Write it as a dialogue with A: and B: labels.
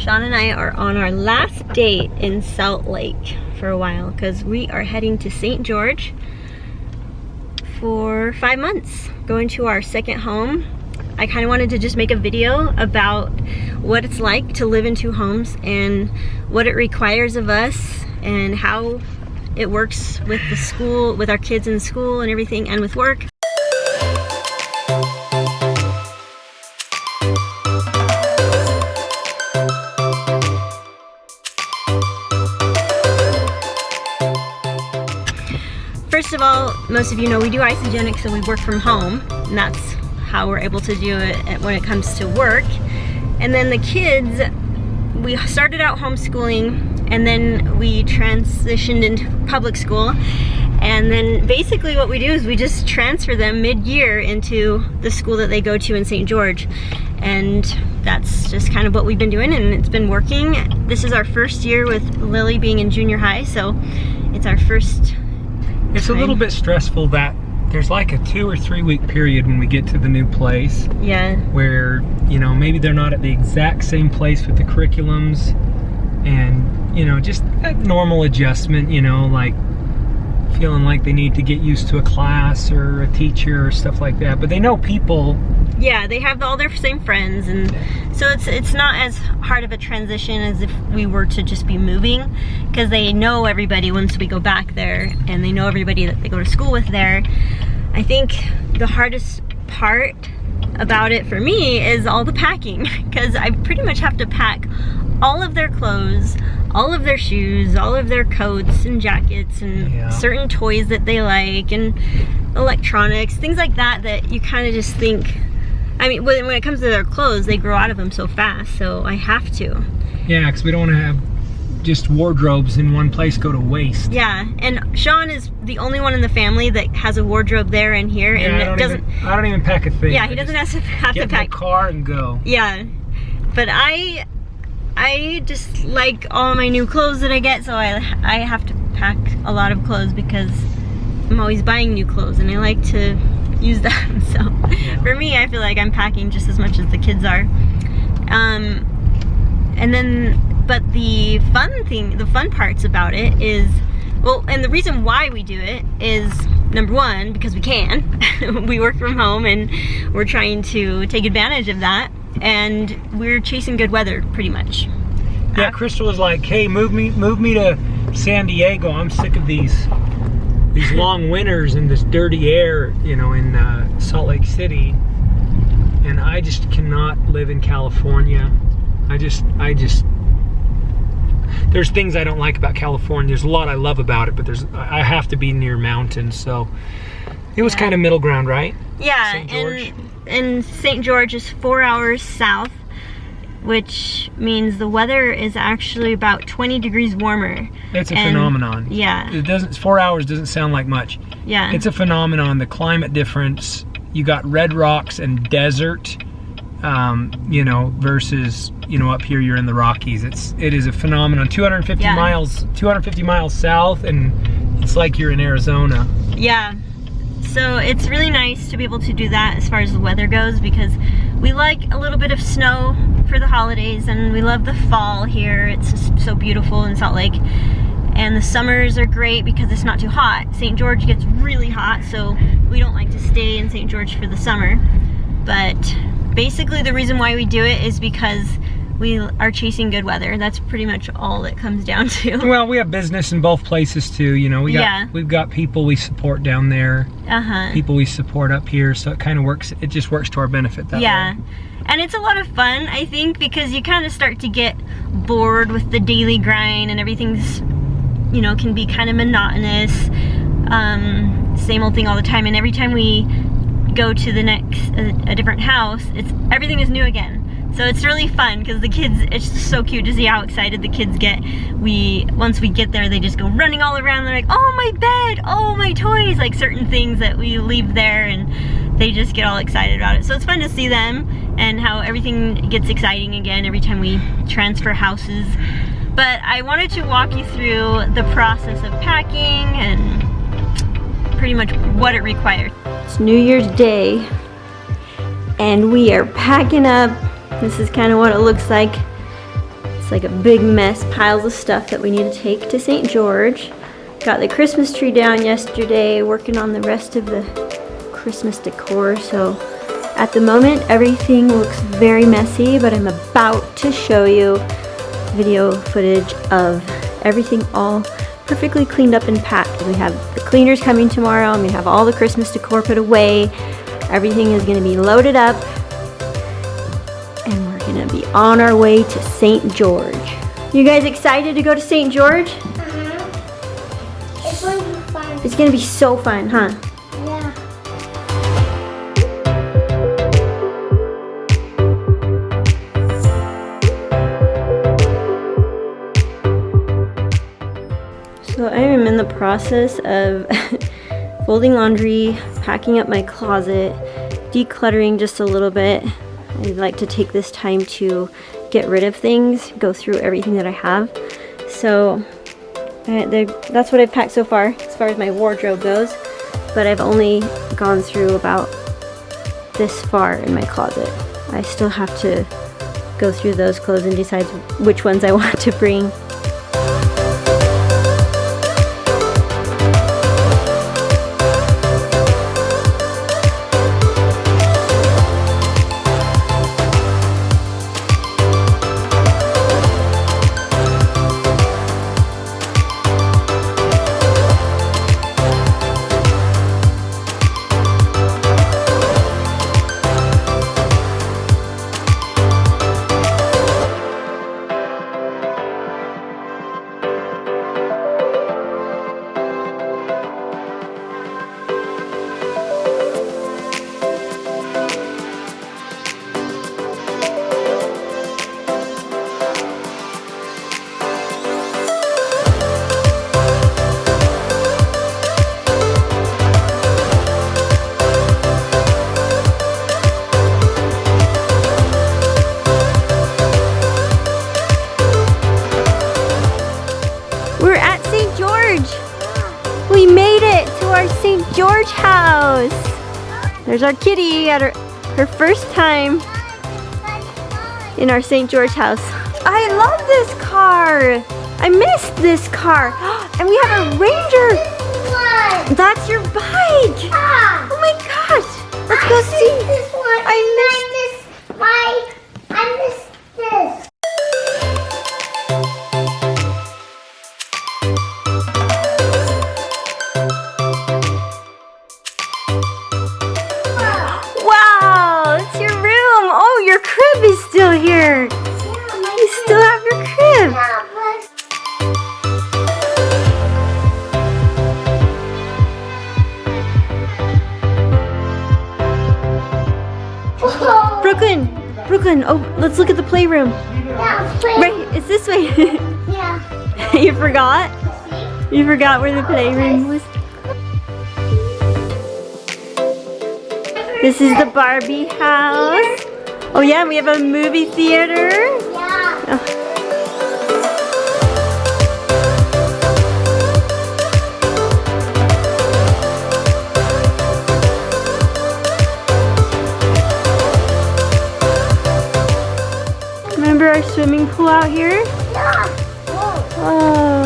A: Sean and I are on our last date in Salt Lake for a while because we are heading to St. George for 5 months, going to our second home. I kind of wanted to just make a video about what it's like to live in 2 homes and what it requires of us and how it works with the school, with our kids in school and everything, and with work. First of all, most of you know we do isogenic, so we work from home, and that's how we're able to do it when it comes to work. And then the kids, we started out homeschooling, and then we transitioned into public school. And then basically what we do is we just transfer them mid-year into the school that they go to in St. George. And that's just kind of what we've been doing, and it's been working. This is our first year with Lily being in junior high, so it's our first
B: It's a little bit stressful that there's like a 2 or 3 week period when we get to the new place.
A: Yeah.
B: Where, you know, maybe they're not at the exact same place with the curriculums, and, you know, just a normal adjustment, you know, like feeling like they need to get used to a class or a teacher or stuff like that. But they know people.
A: Yeah, they have all their same friends, and so it's not as hard of a transition as if we were to just be moving, because they know everybody once we go back there, and they know everybody that they go to school with there. I think the hardest part about it for me is all the packing, because I pretty much have to pack all of their clothes, all of their shoes, all of their coats and jackets, and certain toys that they like, and electronics, things like that, that you kind of just think, I mean, when it comes to their clothes, they grow out of them so fast, so I have to. Yeah,
B: because we don't want to have just wardrobes in one place go to waste.
A: Yeah, and Sean is the only one in the family that has a wardrobe there and here, and
B: I don't even pack a thing.
A: Yeah, he doesn't have to pack.
B: Get in the car and go.
A: Yeah, but I just like all my new clothes that I get, so I have to pack a lot of clothes because I'm always buying new clothes and I like to use them. So for me, I feel like I'm packing just as much as the kids are. And then, but the fun parts about it is, well, and the reason why we do it is, number one, because we can. We work from home and we're trying to take advantage of that, and we're chasing good weather pretty much.
B: Yeah, Crystal was like, hey, move me to San Diego. I'm sick of these long winters and this dirty air, you know, in Salt Lake City, and I just cannot live in California. I just there's things I don't like about California. There's a lot I love about it, but I have to be near mountains, so it was kind of middle ground, right?
A: Yeah,
B: St. George.
A: and St. George is 4 hours south, which means the weather is actually about 20 degrees warmer.
B: It's a phenomenon.
A: Yeah.
B: It doesn't, 4 hours doesn't sound like much.
A: Yeah.
B: It's a phenomenon, the climate difference. You got red rocks and desert, you know, versus, you know, up here you're in the Rockies. It is a phenomenon. 250 miles south, and it's like you're in Arizona.
A: Yeah. So it's really nice to be able to do that as far as the weather goes, because we like a little bit of snow for the holidays, and we love the fall here. It's just so beautiful in Salt Lake. And the summers are great because it's not too hot. St. George gets really hot, so we don't like to stay in St. George for the summer. But basically the reason why we do it is because we are chasing good weather. That's pretty much all it comes down to.
B: Well, we have business in both places too, you know. We've got people we support down there. People we support up here, so it kind of works. It just works to our benefit that way.
A: And it's a lot of fun, I think, because you kind of start to get bored with the daily grind, and everything's, you know, can be kind of monotonous. Same old thing all the time, and every time we go to the next a different house, everything is new again. So it's really fun because the kids, it's just so cute to see how excited the kids get. Once we get there, they just go running all around. They're like, oh, my bed, oh, my toys, like certain things that we leave there, and they just get all excited about it. So it's fun to see them and how everything gets exciting again every time we transfer houses. But I wanted to walk you through the process of packing and pretty much what it required. It's New Year's Day and we are packing up. This is kind of what it looks like. It's like a big mess, piles of stuff that we need to take to St. George. Got the Christmas tree down yesterday, working on the rest of the Christmas decor. So at the moment, everything looks very messy, but I'm about to show you video footage of everything all perfectly cleaned up and packed. We have the cleaners coming tomorrow, and we have all the Christmas decor put away. Everything is gonna be loaded up, and we're gonna be on our way to St. George. You guys excited to go to St. George?
C: It's going to be fun.
A: It's gonna be so fun, huh?
C: Yeah.
A: So I am in the process of folding laundry, packing up my closet, decluttering just a little bit. I'd like to take this time to get rid of things, go through everything that I have. So that's what I've packed so far as my wardrobe goes. But I've only gone through about this far in my closet. I still have to go through those clothes and decide which ones I want to bring. We're at St. George. We made it to our St. George house. There's our kitty at her first time in our St. George house. I love this car. I missed this car. And we have a Ranger. That's your bike. Oh my gosh. Let's go see.
C: This one.
A: I
C: missed this.
A: Wow, it's your room. Oh, your crib is still here. You still have your crib. Brooklyn, oh, let's look at the playroom. Right, it's this way.
C: Yeah.
A: You forgot? You forgot where the playroom was? This is the Barbie house. Oh yeah, we have a movie theater.
C: Yeah.
A: Oh. Remember our swimming pool out here?
C: Yeah.
A: Oh.